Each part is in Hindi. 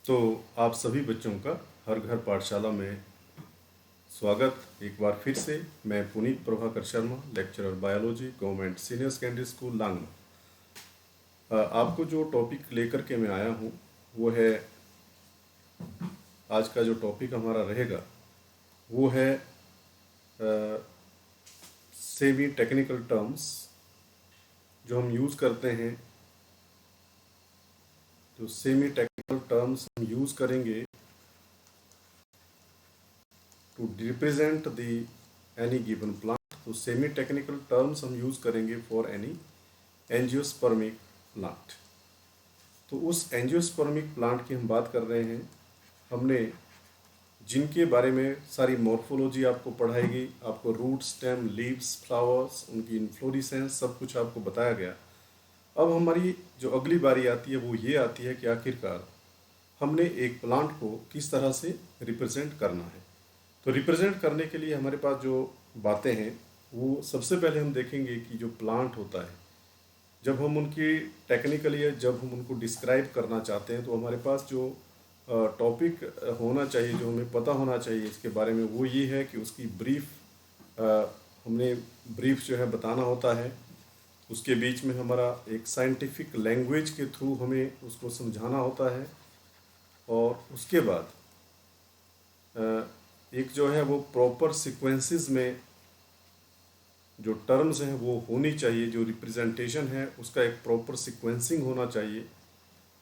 तो आप सभी बच्चों का हर घर पाठशाला में स्वागत। एक बार फिर से मैं Puneet Prabhakar Sharma, lecturer biology, government senior secondary school Langna. आपको जो टॉपिक लेकर के मैं आया हूँ वो है, आज का जो टॉपिक हमारा रहेगा वो है सेमी टेक्निकल टर्म्स जो हम यूज़ करते हैं। जो सेमी टेक्निकल टर्म्स हम यूज़ करेंगे to represent the any given plant. तो सेमी टेक्निकल टर्म्स हम यूज़ करेंगे फॉर एनी एंजियोस्पर्मिक प्लांट। तो उस एंजियोस्पर्मिक प्लांट की हम बात कर रहे हैं। हमने जिनके बारे में सारी मॉर्फोलॉजी आपको पढ़ाएगी, आपको रूट, स्टेम, लीव्स, फ्लावर्स, उनकी इन्फ्लोरेसेंस सब कुछ आपको बताया गया। अब हमारी जो अगली बारी आती है वो ये आती है कि आखिरकार हमने एक प्लांट को किस तरह से रिप्रेजेंट करना है। तो रिप्रेजेंट करने के लिए हमारे पास जो बातें हैं वो सबसे पहले हम देखेंगे कि जो प्लांट होता है, जब हम उनकी टेक्निकली जब हम उनको डिस्क्राइब करना चाहते हैं तो हमारे पास जो टॉपिक होना चाहिए, जो हमें पता होना चाहिए इसके बारे में, वो ये है कि उसकी ब्रीफ हमने ब्रीफ जो है बताना होता है। उसके बीच में हमारा एक साइंटिफिक लैंग्वेज के थ्रू हमें उसको समझाना होता है। और उसके बाद एक जो है वो प्रॉपर सीक्वेंसेस में जो टर्म्स हैं वो होनी चाहिए, जो रिप्रेजेंटेशन है उसका एक प्रॉपर सीक्वेंसिंग होना चाहिए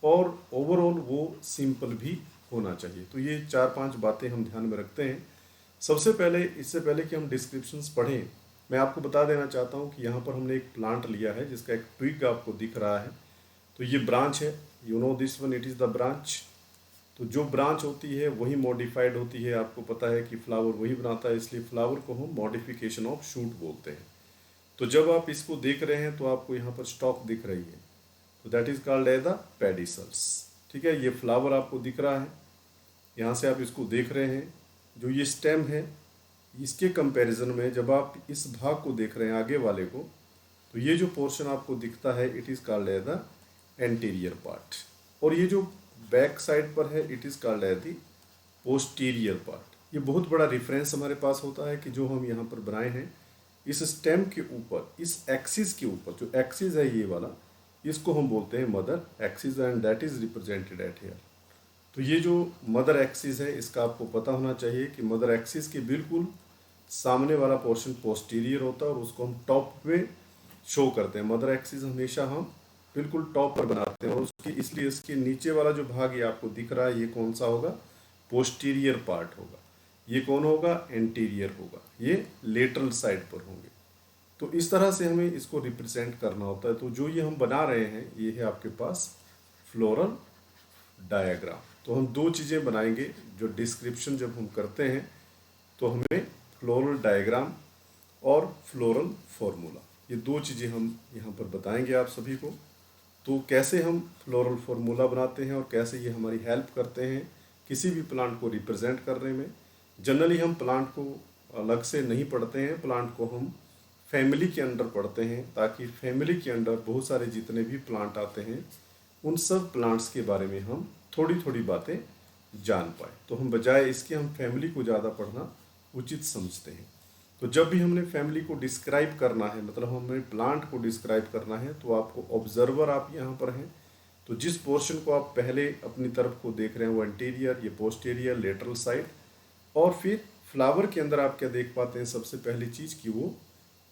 और ओवरऑल वो सिंपल भी होना चाहिए। तो ये 4-5 बातें हम ध्यान में रखते हैं। सबसे पहले, इससे पहले कि हम डिस्क्रिप्शंस पढ़ें, मैं आपको बता देना चाहता हूँ कि यहाँ पर हमने एक प्लांट लिया है जिसका एक ट्विग आपको दिख रहा है। तो ये ब्रांच है, you know this one, it is the branch. तो जो ब्रांच होती है वही मॉडिफाइड होती है। आपको पता है कि फ्लावर वही बनाता है, इसलिए फ्लावर को हम मॉडिफिकेशन ऑफ शूट बोलते हैं। तो जब आप इसको देख रहे हैं तो आपको यहाँ पर स्टॉक दिख रही है, तो that is called as the pedicels. ठीक है, ये फ्लावर आपको दिख रहा है, यहाँ से आप इसको देख रहे हैं। जो ये स्टेम है, इसके कंपैरिजन में जब आप इस भाग को देख रहे हैं आगे वाले को, तो ये जो पोर्शन आपको दिखता है it is called as the anterior part, और ये जो बैक साइड पर है it is called as the posterior part. ये बहुत बड़ा रेफरेंस हमारे पास होता है कि जो हम यहाँ पर बनाए हैं, इस स्टेम के ऊपर, इस एक्सिस के ऊपर, जो एक्सिस है ये वाला, इसको हम बोलते हैं mother axis, and that is represented at here. तो ये जो मदर एक्सिस है इसका आपको पता होना चाहिए कि मदर एक्सिस के बिल्कुल सामने वाला पोर्शन पोस्टीरियर होता है और उसको हम टॉप पे शो करते हैं। मदर एक्सिस हमेशा हम बिल्कुल टॉप पर बनाते हैं, और उसकी इसलिए इसके नीचे वाला जो भाग ये आपको दिख रहा है ये कौन सा होगा? पोस्टीरियर पार्ट होगा। ये कौन होगा? एंटीरियर होगा। ये लेटरल साइड पर होंगे। तो इस तरह से हमें इसको रिप्रेजेंट करना होता है। तो जो ये हम बना रहे हैं ये है आपके पास फ्लोरल डायग्राम। तो हम दो चीज़ें बनाएंगे जो डिस्क्रिप्शन जब हम करते हैं तो हमें फ्लोरल डायग्राम और फ्लोरल फॉर्मूला, ये दो चीज़ें हम यहाँ पर बताएंगे आप सभी को। तो कैसे हम फ्लोरल फार्मूला बनाते हैं और कैसे ये हमारी हेल्प करते हैं किसी भी प्लांट को रिप्रेजेंट करने में। जनरली हम प्लांट को अलग से नहीं पढ़ते हैं, प्लांट को हम फैमिली के अंडर पढ़ते हैं, ताकि फैमिली के अंडर बहुत सारे जितने भी प्लांट आते हैं उन सब प्लांट्स के बारे में हम थोड़ी थोड़ी बातें जान पाए। तो हम बजाय इसके हम फैमिली को ज़्यादा पढ़ना उचित समझते हैं। तो जब भी हमने फैमिली को डिस्क्राइब करना है, मतलब हमें प्लांट को डिस्क्राइब करना है, तो आपको ऑब्जर्वर आप यहाँ पर हैं। तो जिस पोर्शन को आप पहले अपनी तरफ को देख रहे हैं वो एंटीरियर, ये पोस्टीरियर, लेटरल साइड। और फिर फ्लावर के अंदर आप क्या देख पाते हैं? सबसे पहली चीज़ कि वो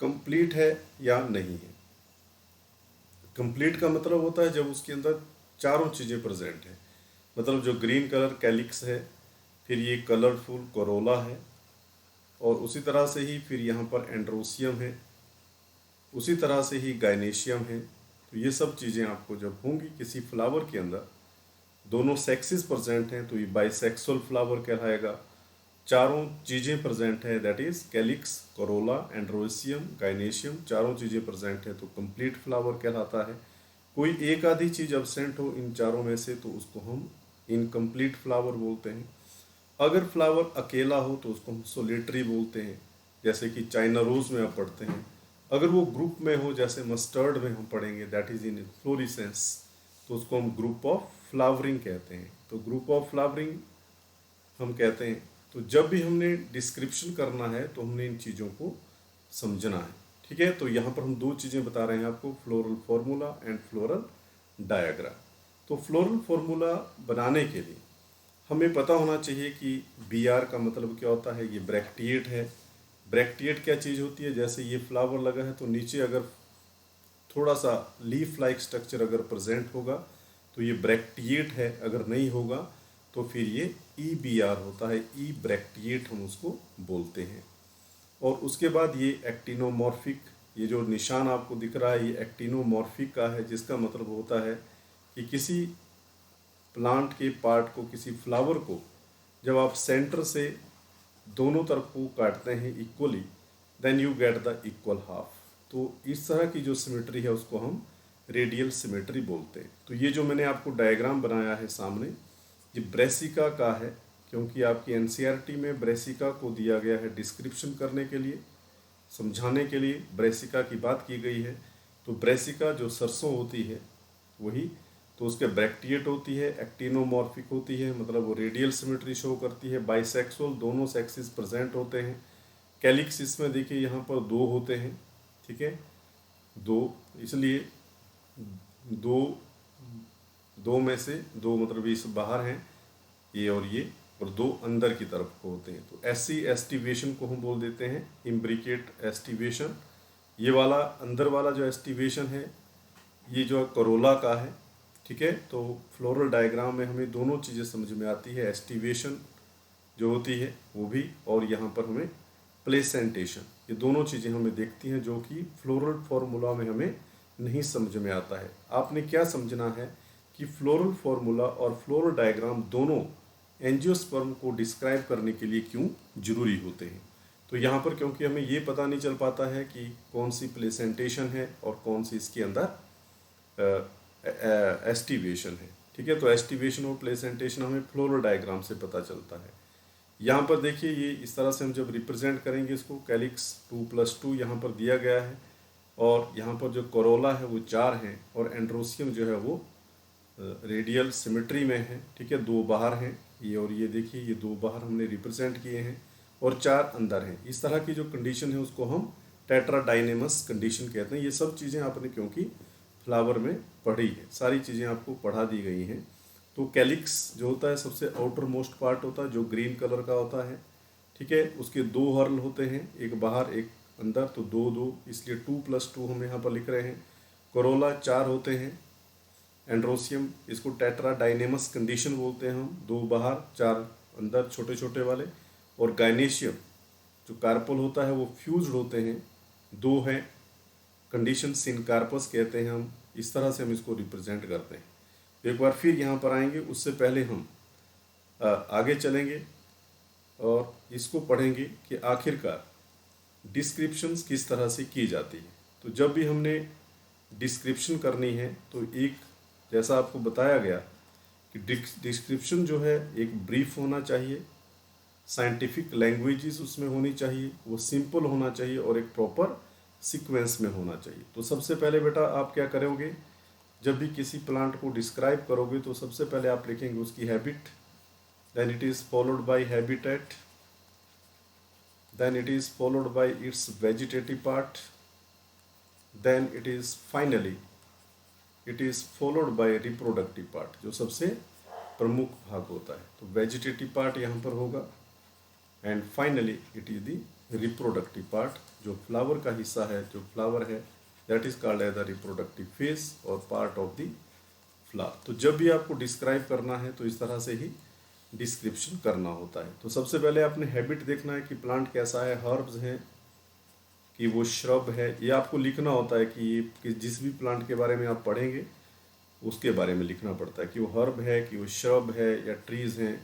कंप्लीट है या नहीं है। कंप्लीट का मतलब होता है जब उसके अंदर चारों चीज़ें प्रेजेंट हैं, मतलब जो ग्रीन कलर कैलिक्स है, फिर ये कलरफुल कोरोला है, और उसी तरह से ही फिर यहाँ पर एंड्रोसियम है, उसी तरह से ही गाइनेशियम है। तो ये सब चीज़ें आपको जब होंगी किसी फ्लावर के अंदर, दोनों सेक्सेस प्रेजेंट हैं तो ये बाइसेक्सुअल फ्लावर कहलाएगा। चारों चीज़ें प्रेजेंट है, that is calyx, Corolla, androecium, gynoecium, चारों चीज़ें प्रेजेंट है तो कंप्लीट फ्लावर कहलाता है। कोई एक आधी चीज़ एब्सेंट हो इन चारों में से तो उसको हम इनकम्प्लीट फ्लावर बोलते हैं। अगर फ्लावर अकेला हो तो उसको हम सोलिटरी बोलते हैं, जैसे कि चाइना रोज में आप पढ़ते हैं। अगर वो ग्रुप में हो, जैसे मस्टर्ड में हम पढ़ेंगे, दैट इज इन इन्फ्लोरेसेंस, तो उसको हम ग्रुप ऑफ फ्लावरिंग कहते हैं। तो ग्रुप ऑफ फ्लावरिंग हम कहते हैं। तो जब भी हमने डिस्क्रिप्शन करना है तो हमने इन चीज़ों को समझना है, ठीक है। तो यहाँ पर हम दो चीज़ें बता रहे हैं आपको, floral formula and floral diagram. तो फ्लोरल फॉर्मूला बनाने के लिए हमें पता होना चाहिए कि बी आर का मतलब क्या होता है। ये ब्रैक्टिएट है। ब्रैक्टिएट क्या चीज़ होती है, जैसे ये फ्लावर लगा है तो नीचे अगर थोड़ा सा लीफ लाइक स्ट्रक्चर अगर प्रेजेंट होगा तो ये ब्रैक्टिएट है, अगर नहीं होगा तो फिर ये ई बी आर होता है, ई ब्रैक्टिएट हम उसको बोलते हैं। और उसके बाद ये एक्टिनोमॉर्फिक, ये जो निशान आपको दिख रहा है ये एक्टिनोमॉर्फिक का है, जिसका मतलब होता है कि किसी प्लांट के पार्ट को, किसी फ्लावर को जब आप सेंटर से दोनों तरफ को काटते हैं equally, then you get the equal half. तो इस तरह की जो सिमेट्री है उसको हम रेडियल सिमेट्री बोलते हैं। तो ये जो मैंने आपको डायग्राम बनाया है सामने, ये ब्रेसिका का है, क्योंकि आपकी एनसीईआरटी में ब्रेसिका को दिया गया है डिस्क्रिप्शन करने के लिए, समझाने के लिए ब्रेसिका की बात की गई है। तो ब्रेसिका जो सरसों होती है वही, तो उसके ब्रैक्टिएट होती है, एक्टिनोमॉर्फिक होती है, मतलब वो रेडियल सिमेट्री शो करती है, बाइसेक्सुअल, दोनों सेक्सेस प्रेजेंट होते हैं। कैलिक्स इसमें देखिए यहाँ पर दो होते हैं, ठीक है, दो, इसलिए दो में से दो मतलब ये सब बाहर हैं, ये और दो अंदर की तरफ को होते हैं। तो ऐसी एस्टिवेशन को हम बोल देते हैं इम्ब्रिकेट एस्टिवेशन। ये वाला अंदर वाला जो एस्टिवेशन है ये जो करोला का है, ठीक है। तो फ्लोरल डायग्राम में हमें दोनों चीज़ें समझ में आती है, एस्टिवेशन जो होती है वो भी, और यहाँ पर हमें प्लेसेंटेशन, ये दोनों चीज़ें हमें देखती हैं, जो कि फ्लोरल फार्मूला में हमें नहीं समझ में आता है। आपने क्या समझना है कि फ्लोरल फार्मूला और फ्लोरल डायग्राम दोनों एंजियोस्पर्म को डिस्क्राइब करने के लिए क्यों जरूरी होते हैं। तो यहाँ पर क्योंकि हमें ये पता नहीं चल पाता है कि कौन सी प्लेसेंटेशन है और कौन सी इसके अंदर एस्टिवेशन है, ठीक है। तो एस्टिवेशन और प्लेसेंटेशन हमें फ्लोरल डायग्राम से पता चलता है। यहाँ पर देखिए ये इस तरह से हम जब रिप्रेजेंट करेंगे इसको, कैलिक्स 2+2 यहाँ पर दिया गया है, और यहाँ पर जो कोरोला है वो 4 हैं, और एंड्रोसियम जो है वो रेडियल सिमेट्री में है, ठीक है। दो बाहर हैं ये, और ये देखिए ये दो बाहर हमने रिप्रेजेंट किए हैं और 4 अंदर हैं। इस तरह की जो कंडीशन है उसको हम टेट्राडाइनेमस कंडीशन कहते हैं। ये सब चीज़ें आपने क्योंकि फ्लावर में पढ़ी है, सारी चीज़ें आपको पढ़ा दी गई हैं। तो कैलिक्स जो होता है सबसे आउटर मोस्ट पार्ट होता है, जो ग्रीन कलर का होता है, ठीक है। उसके दो हर्ल होते हैं, एक बाहर एक अंदर, तो दो दो, इसलिए 2+2 हम यहाँ पर लिख रहे हैं। कोरोला 4 होते हैं। एंड्रोसियम, इसको टेट्राडाइनेमस कंडीशन बोलते हैं हम, दो बाहर 4 अंदर छोटे छोटे वाले। और गाइनेशियम जो कार्पल होता है वो फ्यूज्ड होते हैं, दो हैं, कंडीशन सिनकार्पस कहते हैं हम। इस तरह से हम इसको रिप्रेजेंट करते हैं। एक बार फिर यहाँ पर आएंगे, उससे पहले हम आगे चलेंगे और इसको पढ़ेंगे कि आखिरकार डिस्क्रिप्शंस किस तरह से की जाती है। तो जब भी हमने डिस्क्रिप्शन करनी है तो एक, जैसा आपको बताया गया कि डिस्क्रिप्शन जो है एक ब्रीफ होना चाहिए, साइंटिफिक लैंग्वेजेस उसमें होनी चाहिए, वो सिंपल होना चाहिए और एक प्रॉपर सीक्वेंस में होना चाहिए। तो सबसे पहले बेटा आप क्या करोगे, जब भी किसी प्लांट को डिस्क्राइब करोगे तो सबसे पहले आप लिखेंगे उसकी habit, then it is followed by habitat, then it is followed by its vegetative part, then it is finally it is followed by reproductive part, जो सबसे प्रमुख भाग होता है। तो वेजिटेटिव पार्ट यहाँ पर होगा, and finally it is the reproductive part, जो फ्लावर का हिस्सा है, जो फ्लावर है, that is called as the reproductive phase और पार्ट ऑफ द फ्लावर। तो जब भी आपको डिस्क्राइब करना है तो इस तरह से ही डिस्क्रिप्शन करना होता है। तो सबसे पहले आपने हैबिट देखना है कि प्लांट कैसा है, हर्ब्स हैं कि वो श्रब है, ये आपको लिखना होता है कि जिस भी प्लांट के बारे में आप पढ़ेंगे उसके बारे में लिखना पड़ता है कि वो हर्ब है, कि वो श्रब है, या ट्रीज़ हैं,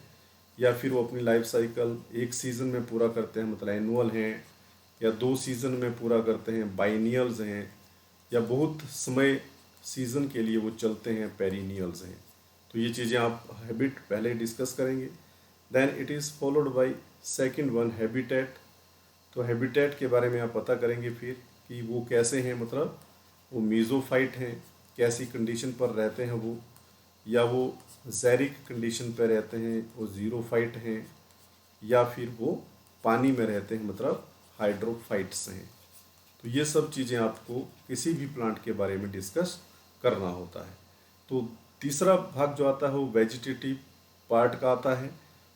या फिर वो अपनी लाइफ साइकिल एक सीज़न में पूरा करते हैं, मतलब एनुअल हैं, या 2 सीज़न में पूरा करते हैं, बाइनियल्स हैं, या बहुत समय सीज़न के लिए वो चलते हैं, पेरिनियल्स हैं। तो ये चीज़ें आप हैबिट पहले डिस्कस करेंगे। Then it is followed by second one habitat. तो हैबिटेट के बारे में आप पता करेंगे फिर कि वो कैसे हैं, मतलब वो मीज़ोफाइट हैं, कैसी कंडीशन पर रहते हैं वो, या वो ज़ैरिक कंडीशन पे रहते हैं, वो ज़ीरोफाइट हैं, या फिर वो पानी में रहते हैं, मतलब हाइड्रोफाइट्स हैं। तो ये सब चीज़ें आपको किसी भी प्लांट के बारे में डिस्कस करना होता है। तो तीसरा भाग जो आता है वो वेजिटेटिव पार्ट का आता है।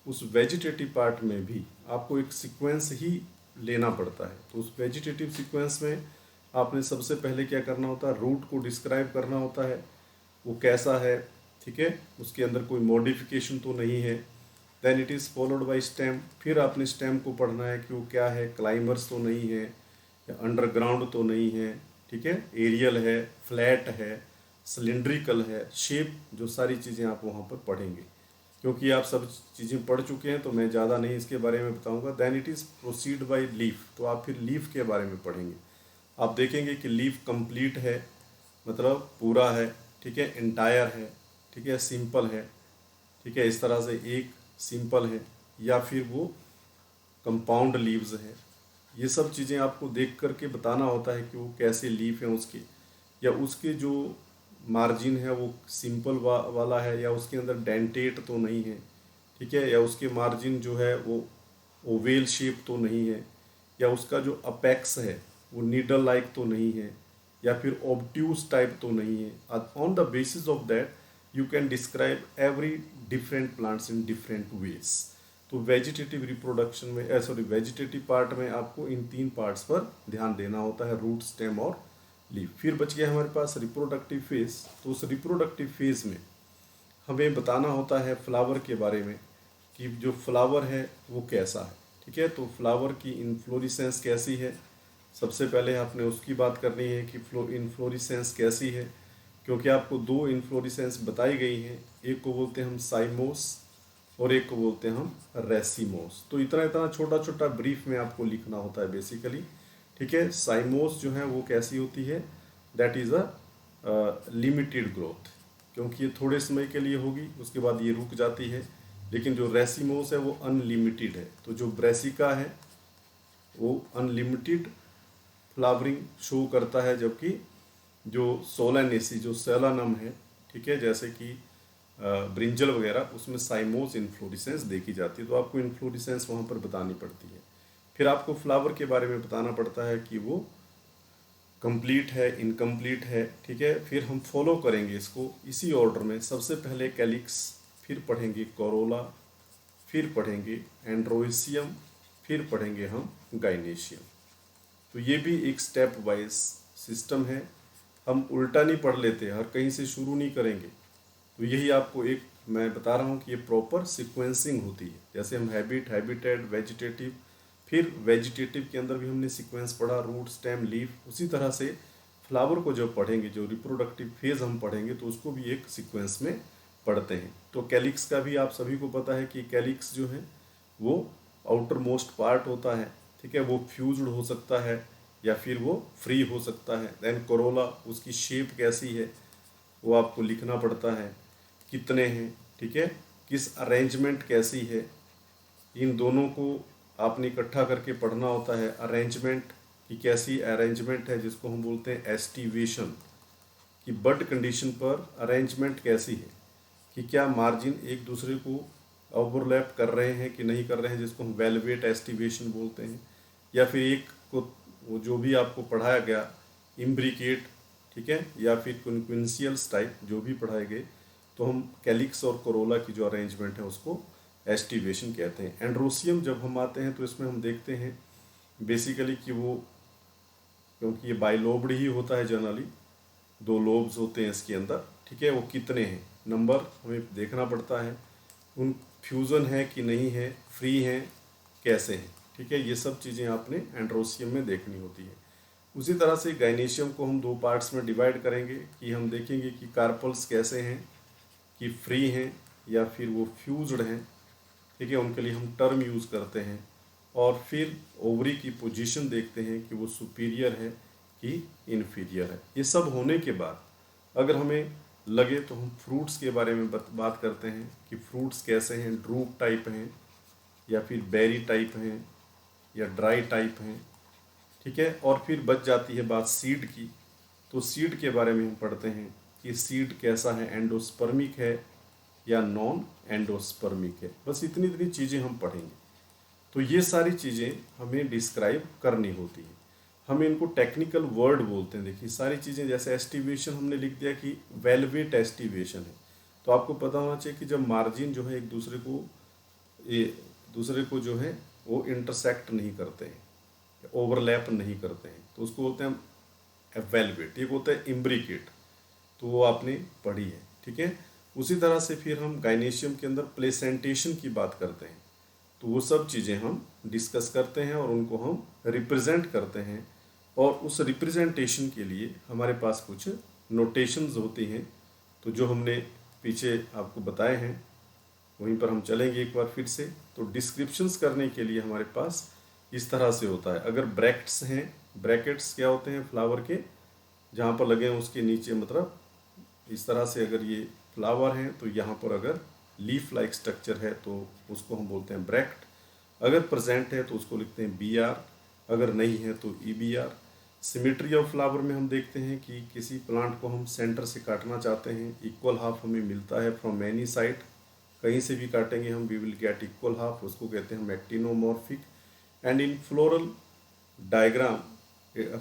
उस वेजिटेटिव पार्ट में भी आपको एक सीक्वेंस ही लेना पड़ता है। तो उस वेजिटेटिव सीक्वेंस में आपने सबसे पहले क्या करना होता है, रूट को डिस्क्राइब करना होता है, वो कैसा है, ठीक है, उसके अंदर कोई मॉडिफिकेशन तो नहीं है। Then it is followed by stem. फिर आपने स्टेम को पढ़ना है कि वो क्या है, क्लाइंबर्स तो नहीं है, या अंडरग्राउंड तो नहीं है, ठीक है, एरियल है, फ्लैट है, सिलिंड्रिकल है, शेप, जो सारी चीज़ें आप वहाँ पर पढ़ेंगे। क्योंकि आप सब चीज़ें पढ़ चुके हैं तो मैं ज़्यादा नहीं इसके बारे में बताऊंगा। Then it is proceed by leaf. तो आप फिर लीफ के बारे में पढ़ेंगे। आप देखेंगे कि लीफ कंप्लीट है, मतलब पूरा है, ठीक है, इंटायर है, ठीक है, सिंपल है, ठीक है, इस तरह से एक सिंपल है, या फिर वो कंपाउंड लीव्स है। ये सब चीज़ें आपको देख करके बताना होता है कि वो कैसे लीफ हैं उसके, या उसके जो मार्जिन है वो सिंपल वाला है, या उसके अंदर डेंटेट तो नहीं है, ठीक है, या उसके मार्जिन जो है वो ओवेल शेप तो नहीं है, या उसका जो अपेक्स है वो नीडल लाइक तो नहीं है, या फिर ऑब्ट्यूज टाइप तो नहीं है। On the basis of that you can describe every different plants in different ways. तो वेजिटेटिव रिप्रोडक्शन में सॉरी वेजिटेटिव पार्ट में आपको इन 3 पार्ट्स पर ध्यान देना होता है, रूट, स्टेम और लीफ। फिर बच गया हमारे पास रिप्रोडक्टिव फेज। तो उस रिप्रोडक्टिव फेज में हमें बताना होता है फ्लावर के बारे में, कि जो फ्लावर है वो कैसा है, ठीक है। तो फ्लावर की इन्फ्लोरिसेंस कैसी है, सबसे पहले आपने उसकी बात करनी है कि इन्फ्लोरिसेंस कैसी है, क्योंकि आपको 2 इन्फ्लोरिसेंस बताई गई हैं। एक को बोलते हैं हम साइमोस और एक को बोलते हैं हम रेसिमोस। तो इतना इतना छोटा छोटा ब्रीफ में आपको लिखना होता है बेसिकली, ठीक है। साइमोस जो है वो कैसी होती है, that is a limited growth, क्योंकि ये थोड़े समय के लिए होगी, उसके बाद ये रुक जाती है। लेकिन जो रेसिमोस है वो अनलिमिटेड है। तो जो ब्रेसिका है वो अनलिमिटेड फ्लावरिंग शो करता है, जबकि जो सोलानेसी, जो सेलानम है, ठीक है, जैसे कि ब्रिंजल वगैरह, उसमें साइमोस इन्फ्लोरिसेंस देखी जाती है। तो आपको इन्फ्लोरिसेंस वहाँ पर बतानी पड़ती है। फिर आपको फ्लावर के बारे में बताना पड़ता है कि वो कंप्लीट है, इनकम्प्लीट है, ठीक है। फिर हम फॉलो करेंगे इसको इसी ऑर्डर में। सबसे पहले कैलिक्स, फिर पढ़ेंगे कोरोला, फिर पढ़ेंगे एंड्रोइसियम, फिर पढ़ेंगे हम गाइनेशियम। तो ये भी एक स्टेप वाइज सिस्टम है, हम उल्टा नहीं पढ़ लेते, हर कहीं से शुरू नहीं करेंगे। तो यही आपको एक मैं बता रहा हूँ कि ये प्रॉपर सीक्वेंसिंग होती है। जैसे हम हैबिट, हैबिटेट, वेजिटेटिव, फिर वेजिटेटिव के अंदर भी हमने सीक्वेंस पढ़ा, रूट, स्टेम, लीफ। उसी तरह से फ्लावर को जब पढ़ेंगे, जो रिप्रोडक्टिव फेज हम पढ़ेंगे, तो उसको भी एक सीक्वेंस में पढ़ते हैं। तो कैलिक्स का भी आप सभी को पता है कि कैलिक्स जो है वो आउटर मोस्ट पार्ट होता है, ठीक है, वो फ्यूज्ड हो सकता है या फिर वो फ्री हो सकता है। देन कोरोला, उसकी शेप कैसी है वो आपको लिखना पड़ता है, कितने हैं, ठीक है, किस अरेंजमेंट कैसी है, इन दोनों को आपने इकट्ठा करके पढ़ना होता है। अरेंजमेंट की कैसी अरेंजमेंट है, जिसको हम बोलते हैं एस्टिवेशन, कि बड कंडीशन पर अरेंजमेंट कैसी है, कि क्या मार्जिन एक दूसरे को ओवरलैप कर रहे हैं कि नहीं कर रहे हैं, जिसको हम वेलवेट एस्टिवेशन बोलते हैं। या फिर एक को वो जो भी आपको पढ़ाया गया इम्ब्रिकेट, ठीक है, या फिर क्विंसियल्स टाइप जो भी पढ़ाए गए, तो हम कैलिक्स और कोरोला की जो अरेंजमेंट है उसको एस्टिवेशन कहते हैं। एंड्रोसियम जब हम आते हैं तो इसमें हम देखते हैं बेसिकली कि वो, क्योंकि ये बाइलोब्ड ही होता है जनरली, 2 लोब्स होते हैं इसके अंदर, ठीक है, वो कितने हैं, नंबर हमें देखना पड़ता है, उन फ्यूज़न है कि नहीं है, फ्री हैं, कैसे हैं, ठीक है, ये सब चीज़ें आपने एंड्रोसियम में देखनी होती है। उसी तरह से गाइनेशियम को हम 2 पार्ट्स में डिवाइड करेंगे, कि हम देखेंगे कि कार्पल्स कैसे हैं, कि फ्री हैं या फिर वो फ्यूज्ड हैं, ठीक है, उनके लिए हम टर्म यूज़ करते हैं। और फिर ओवरी की पोजीशन देखते हैं कि वो सुपीरियर है कि इन्फीरियर है। ये सब होने के बाद अगर हमें लगे तो हम फ्रूट्स के बारे में बात करते हैं, कि फ्रूट्स कैसे हैं, ड्रूप टाइप हैं या फिर बेरी टाइप हैं या ड्राई टाइप हैं, ठीक है। और फिर बच जाती है बात सीड की, तो सीड के बारे में हम पढ़ते हैं कि सीड कैसा है, एंडोस्पर्मिक है या नॉन एंडोस्पर्मिक है। बस इतनी इतनी चीज़ें हम पढ़ेंगे। तो ये सारी चीज़ें हमें डिस्क्राइब करनी होती है। हम इनको टेक्निकल वर्ड बोलते हैं। देखिए सारी चीज़ें, जैसे एस्टिवेशन हमने लिख दिया कि वेलवेट एस्टिवेशन है, तो आपको पता होना चाहिए कि जब मार्जिन जो है एक दूसरे को जो है वो इंटरसेक्ट नहीं करते हैं, ओवरलैप नहीं करते हैं, तो उसको बोलते हैं वेलवेट। एक होता है इम्ब्रिकेट, तो वो आपने पढ़ी है, ठीक है। उसी तरह से फिर हम गाइनेशियम के अंदर प्लेसेंटेशन की बात करते हैं, तो वो सब चीज़ें हम डिस्कस करते हैं और उनको हम रिप्रेजेंट करते हैं। और उस रिप्रेजेंटेशन के लिए हमारे पास कुछ नोटेशंस होती हैं, तो जो हमने पीछे आपको बताए हैं वहीं पर हम चलेंगे एक बार फिर से। तो डिस्क्रिप्शंस करने के लिए हमारे पास इस तरह से होता है। अगर ब्रैकेट्स हैं, ब्रैकेट्स क्या होते हैं, फ्लावर के जहाँ पर लगे हैं उसके नीचे, मतलब इस तरह से अगर ये फ्लावर हैं तो यहाँ पर अगर लीफ लाइक स्ट्रक्चर है तो उसको हम बोलते हैं ब्रैक्ट। अगर प्रेजेंट है तो उसको लिखते हैं BR, अगर नहीं है तो EBR। सिमेट्री ऑफ फ्लावर में हम देखते हैं कि किसी प्लांट को हम सेंटर से काटना चाहते हैं, इक्वल हाफ हमें मिलता है फ्रॉम एनी साइड, कहीं से भी काटेंगे हम we will get equal half, उसको कहते हैं हम actinomorphic. And in floral diagram,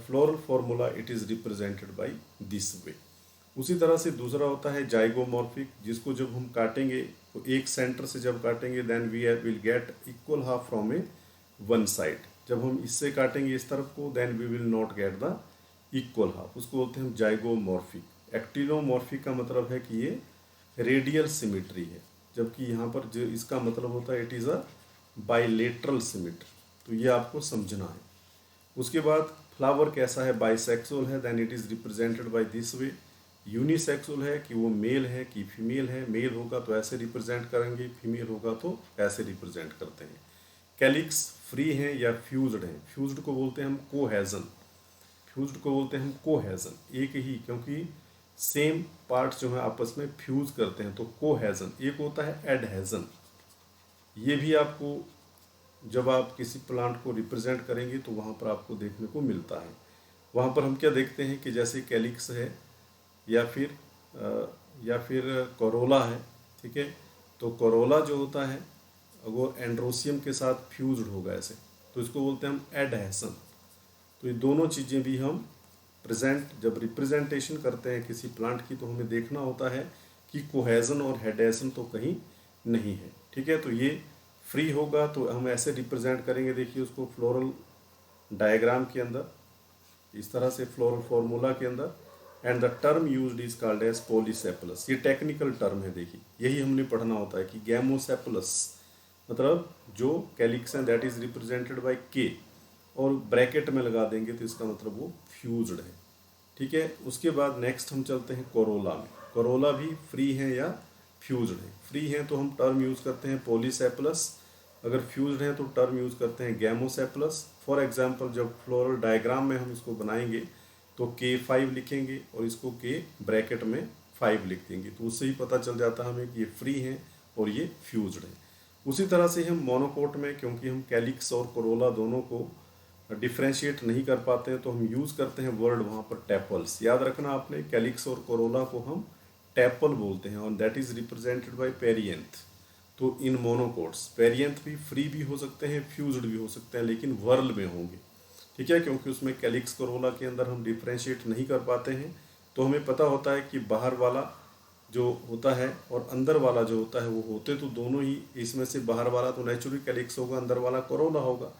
floral formula, it is represented by this way. उसी तरह से दूसरा होता है जाइगोमॉर्फिक, जिसको जब हम काटेंगे तो एक सेंटर से जब काटेंगे then we will get equal half from a one side. जब हम इससे काटेंगे इस तरफ को then we will not get the equal half, उसको बोलते हैं हम जाइगोमॉर्फिक। एक्टिनोमॉर्फिक का मतलब है कि ये रेडियल सिमेट्री है, जबकि यहाँ पर जो इसका मतलब होता है it is a bilateral symmetry, तो ये आपको समझना है। उसके बाद फ्लावर कैसा है, बाइसेक्सुअल है then it is represented by this way. Unisexual है कि वो मेल है कि फीमेल है, मेल होगा तो ऐसे रिप्रेजेंट करेंगे, फीमेल होगा तो ऐसे रिप्रेजेंट करते हैं। कैलिक्स फ्री हैं या फ्यूज्ड हैं, फ्यूज्ड को बोलते हैं हम कोहेजन, फ्यूज्ड को बोलते हैं हम कोहेजन, एक ही, क्योंकि सेम पार्ट्स जो है आपस में फ्यूज करते हैं, तो कोहेजन। एक होता है एडहेजन, ये भी आपको जब आप किसी प्लांट को रिप्रेजेंट करेंगे तो वहाँ पर आपको देखने को मिलता है। वहाँ पर हम क्या देखते हैं कि जैसे कैलिक्स है या फिर कोरोला है, ठीक है, तो कोरोला जो होता है वो एंड्रोसियम के साथ फ्यूज्ड होगा ऐसे, तो इसको बोलते हैं हम एडहेसन। तो ये दोनों चीज़ें भी हम जब रिप्रेजेंटेशन करते हैं किसी प्लांट की, तो हमें देखना होता है कि कोहेजन और हेडेसन तो कहीं नहीं है, ठीक है। तो ये फ्री होगा तो हम ऐसे रिप्रेजेंट करेंगे, देखिए उसको फ्लोरल डायग्राम के अंदर, इस तरह से फ्लोरल फॉर्मूला के अंदर। And the term used is called as polysepalous, ये टेक्निकल टर्म है, देखिए यही हमने पढ़ना होता है कि गैमोसेपलस मतलब जो कैलिक्स है दैट इज रिप्रेजेंटेड बाय के, और ब्रैकेट में लगा देंगे तो इसका मतलब वो फ्यूज्ड है, ठीक है। उसके बाद नेक्स्ट हम चलते हैं कोरोला में। कोरोला भी फ्री है या फ्यूज्ड है, फ्री हैं तो हम टर्म यूज़ करते हैं पॉलीसेपलस, अगर फ्यूज्ड हैं तो टर्म यूज़ करते हैं गैमोसेपलस। फॉर एग्जांपल जब फ्लोरल डायग्राम में हम इसको बनाएंगे तो K5 लिखेंगे और इसको K ब्रैकेट में 5 लिख देंगे, तो उससे ही पता चल जाता है हमें कि ये फ्री हैं और ये फ्यूज्ड है। उसी तरह से हम मोनोकोट में, क्योंकि हम कैलिक्स और कोरोला दोनों को डिफ्रेंशिएट नहीं कर पाते हैं, तो हम यूज़ करते हैं वर्ड वहाँ पर टैपल्स। याद रखना आपने, कैलिक्स और कोरोला को हम टैपल बोलते हैं और that is represented bye perianth. तो इन मोनोकोट्स पेरियंथ भी फ्री भी हो सकते हैं, फ्यूज्ड भी हो सकते हैं, लेकिन वर्ल में होंगे, ठीक है, क्योंकि उसमें कैलिक्स कोरोला के अंदर हम डिफ्रेंशिएट नहीं कर पाते हैं। तो हमें पता होता है कि बाहर वाला जो होता है और अंदर वाला जो होता है वो होते तो दोनों ही, इसमें से बाहर वाला तो नेचुरली कैलिक्स होगा, अंदर वाला कोरोला होगा,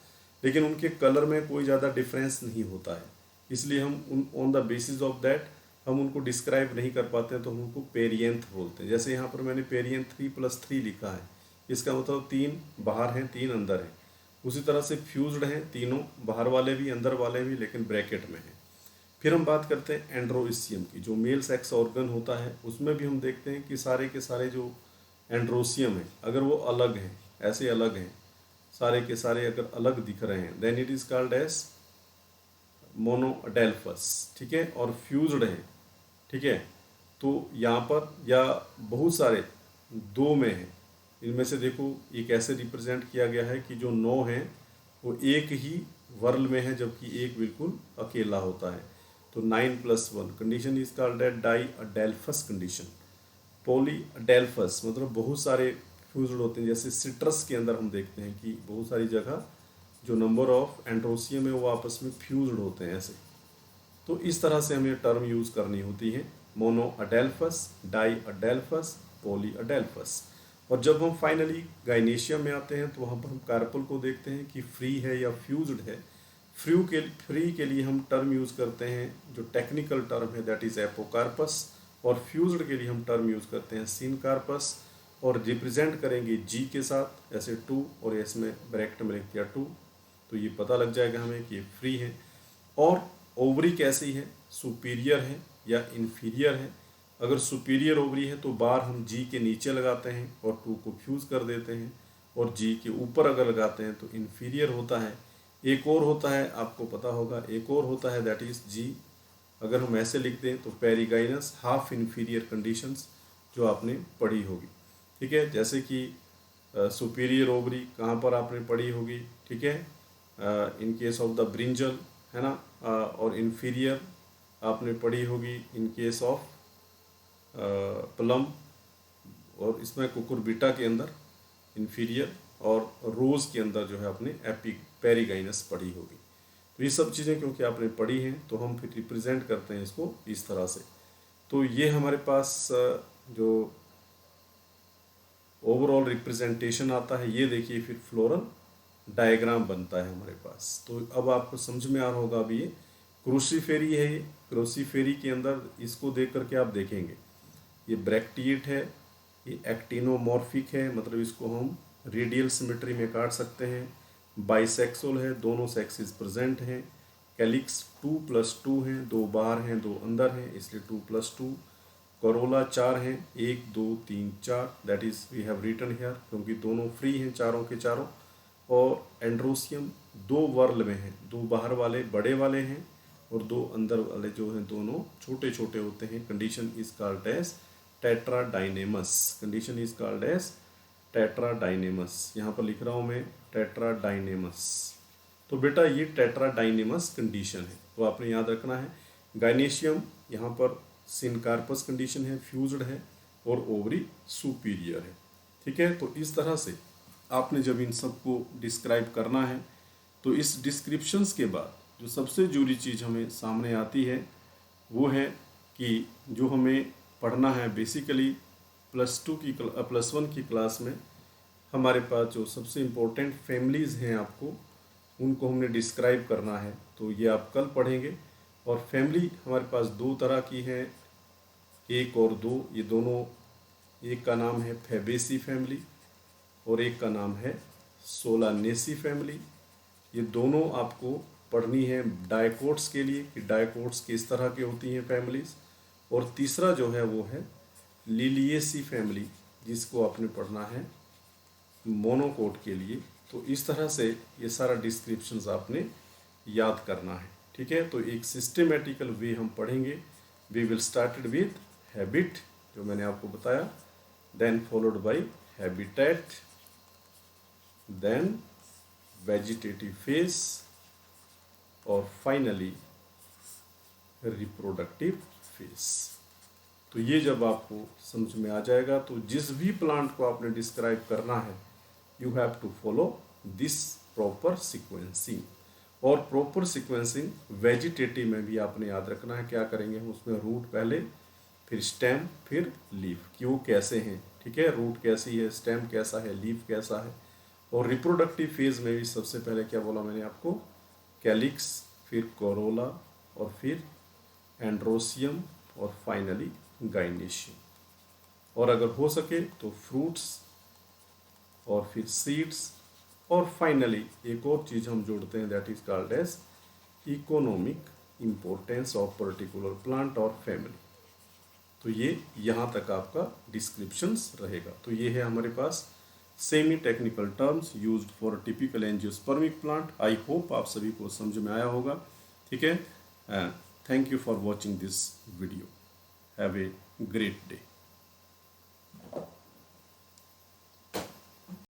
लेकिन उनके कलर में कोई ज़्यादा डिफरेंस नहीं होता है, इसलिए हम on the basis of that हम उनको डिस्क्राइब नहीं कर पाते हैं, तो हम उनको पेरियंथ बोलते हैं। जैसे यहाँ पर मैंने पेरियंथ 3+3 लिखा है, इसका मतलब 3 बाहर हैं 3 अंदर हैं। उसी तरह से फ्यूज्ड हैं, तीनों बाहर वाले भी अंदर वाले भी, लेकिन ब्रैकेट में हैं। फिर हम बात करते हैं एंड्रोसियम की, जो मेल सेक्स ऑर्गन होता है, उसमें भी हम देखते हैं कि सारे के सारे जो एंड्रोसियम हैं अगर वो अलग हैं, ऐसे अलग हैं, सारे के सारे अगर अलग दिख रहे हैं then it is called as monadelphous, ठीक है, और फ्यूज्ड हैं, ठीक है। तो यहाँ पर या बहुत सारे 2 में हैं, इनमें से देखो एक ऐसे रिप्रेजेंट किया गया है कि जो 9 हैं वो एक ही वर्ल में है, जबकि एक बिल्कुल अकेला होता है। तो तो 9+1 condition is called at diadelphous condition. Polyadelphous मतलब बहुत सारे फ्यूज्ड होते हैं, जैसे सिट्रस के अंदर हम देखते हैं कि बहुत सारी जगह जो नंबर ऑफ एंड्रोसियम है वो आपस में फ्यूज्ड होते हैं ऐसे। तो इस तरह से हमें टर्म यूज़ करनी होती है, मोनो-अडेल्फस, डाई-अडेल्फस, पॉली-अडेल्फस। और जब हम फाइनली गाइनेशियम में आते हैं तो वहाँ पर हम कार्पल को देखते हैं कि फ्री है या फ्यूज्ड है। फ्री के लिए हम टर्म यूज़ करते हैं जो टेक्निकल टर्म है दैट इज़ एपोकार्पस, और फ्यूज्ड के लिए हम टर्म यूज़ करते हैं सिनकार्पस, और रिप्रेजेंट करेंगे जी के साथ ऐसे 2, और इसमें ब्रैकेट में लिख दिया 2, तो ये पता लग जाएगा हमें कि ये फ्री है। और ओवरी कैसी है, सुपीरियर है या इन्फीरियर है। अगर सुपीरियर ओवरी है तो बार हम जी के नीचे लगाते हैं और 2 को फ्यूज़ कर देते हैं, और जी के ऊपर अगर लगाते हैं तो इन्फीरियर होता है। एक और होता है, आपको पता होगा, एक और होता है दैट इज़ जी, अगर हम ऐसे लिख दें तो पेरीगाइनस हाफ इन्फीरियर कंडीशंस, जो आपने पढ़ी होगी। ठीक है, जैसे कि सुपीरियर ओवरी कहाँ पर आपने पढ़ी होगी, ठीक है, in case of the brinjal, है ना, और इन्फीरियर आपने पढ़ी होगी इन केस ऑफ प्लम, और इसमें कुकुरबिटा के अंदर इन्फीरियर, और रोज़ के अंदर जो है आपने पेरीगाइनस पढ़ी होगी। तो ये सब चीज़ें क्योंकि आपने पढ़ी हैं तो हम फिर रिप्रेजेंट करते हैं इसको इस तरह से। तो ये हमारे पास जो ओवरऑल रिप्रेजेंटेशन आता है, ये देखिए फिर फ्लोरल डायग्राम बनता है हमारे पास। तो अब आपको समझ में आ रहा होगा। अभी ये क्रूसीफेरी है, ये क्रूसीफेरी के अंदर इसको देख करके आप देखेंगे ये ब्रैक्टिएट है, ये एक्टिनोमॉर्फिक है, मतलब इसको हम रेडियल सिमेट्री में काट सकते हैं। बाइसेक्सुअल है, दोनों सेक्सेस प्रेजेंट हैं। कैलिक्स 2+2 हैं, 2 बाहर हैं 2 अंदर हैं, इसलिए 2+2। कोरोला 4 हैं, 1 2 3 4, that is we have written here, क्योंकि दोनों फ्री हैं चारों के चारों। और एंड्रोसियम 2 वर्ल में हैं, 2 बाहर वाले बड़े वाले हैं और 2 अंदर वाले जो हैं दोनों छोटे छोटे होते हैं। Condition is called as tetradynamous, condition is called as tetradynamous. यहाँ पर लिख रहा हूँ मैं टेट्राडाइनेमस। तो बेटा ये टेट्राडाइनेमस कंडीशन है, तो आपने याद रखना है। गाइनेशियम यहाँ पर सिनकार्पस कंडीशन है, फ्यूज्ड है, और ओवरी सुपीरियर है। ठीक है, तो इस तरह से आपने जब इन सबको डिस्क्राइब करना है तो इस डिस्क्रिप्शंस के बाद जो सबसे जरूरी चीज़ हमें सामने आती है वो है कि जो हमें पढ़ना है बेसिकली +1 की क्लास में हमारे पास जो सबसे इम्पोर्टेंट फैमिलीज़ हैं आपको उनको हमने डिस्क्राइब करना है। तो ये आप कल पढ़ेंगे। और फैमिली हमारे पास 2 तरह की हैं, 1 और 2। ये दोनों, एक का नाम है फैबेसी फैमिली और एक का नाम है सोलानेसी फैमिली। ये दोनों आपको पढ़नी है डायकोट्स के लिए कि डायकोट्स किस तरह की होती हैं फैमिलीज़। और तीसरा जो है वो है लिलिएसी फैमिली, जिसको आपने पढ़ना है मोनोकोट के लिए। तो इस तरह से ये सारा डिस्क्रिप्शंस आपने याद करना है। ठीक है, तो एक सिस्टेमेटिकल वे हम पढ़ेंगे। We will started with habit, जो मैंने आपको बताया, then followed by habitat, then vegetative phase, और फाइनली रिप्रोडक्टिव फेज। तो ये जब आपको समझ में आ जाएगा तो जिस भी प्लांट को आपने डिस्क्राइब करना है you have to follow this proper sequencing. और प्रॉपर सीक्वेंसिंग वेजिटेटिव में भी आपने याद रखना है। क्या करेंगे हम उसमें, रूट पहले, फिर स्टेम, फिर लीफ, कि वो कैसे हैं। ठीक है, रूट कैसी है, स्टेम कैसा है, लीफ कैसा है। और रिप्रोडक्टिव फेज में भी सबसे पहले क्या बोला मैंने आपको, कैलिक्स, फिर कोरोला, और फिर एंड्रोसियम, और फाइनली गाइनेशियम। और अगर हो सके तो फ्रूट्स, और फिर सीड्स, और फाइनली एक और चीज़ हम जोड़ते हैं that is called as economic importance of particular plant और फैमिली। तो ये यहाँ तक आपका डिस्क्रिप्शंस रहेगा। तो ये है हमारे पास semi technical terms used for typical angiospermic plant. I hope आप सभी को समझ में आया होगा। ठीक है, thank you for watching this video. Have a great day.